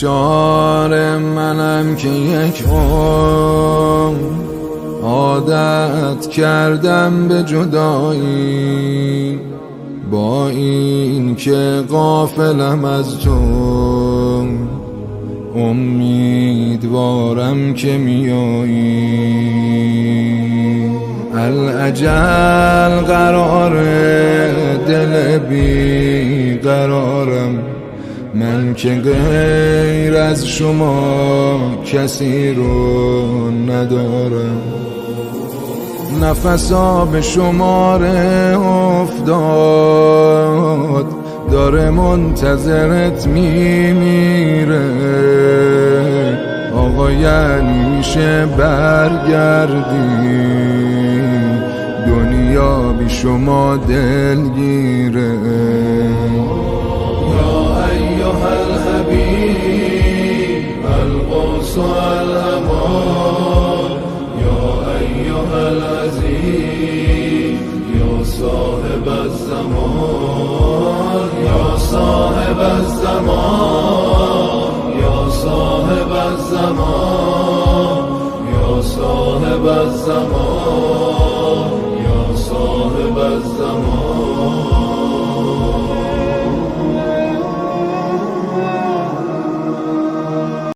بیچاره منم که یک عمر عادت کردم به جدایی، با این که غافلم از تو امیدوارم که میایی. الاجل قراره دل بی قرارم، من که غیر از شما کسی رو ندارم. نفسا به شماره افتاد، داره منتظرت میمیره. آقا یعنی میشه برگردی، دنیا بی شما دلگیره. یا ایها الحبیب القدس الامان، یا ایها العزیز یا صاحب الزمان، یا صاحب الزمان، یا صاحب الزمان، یا صاحب الزمان، یا صاحب الزمان.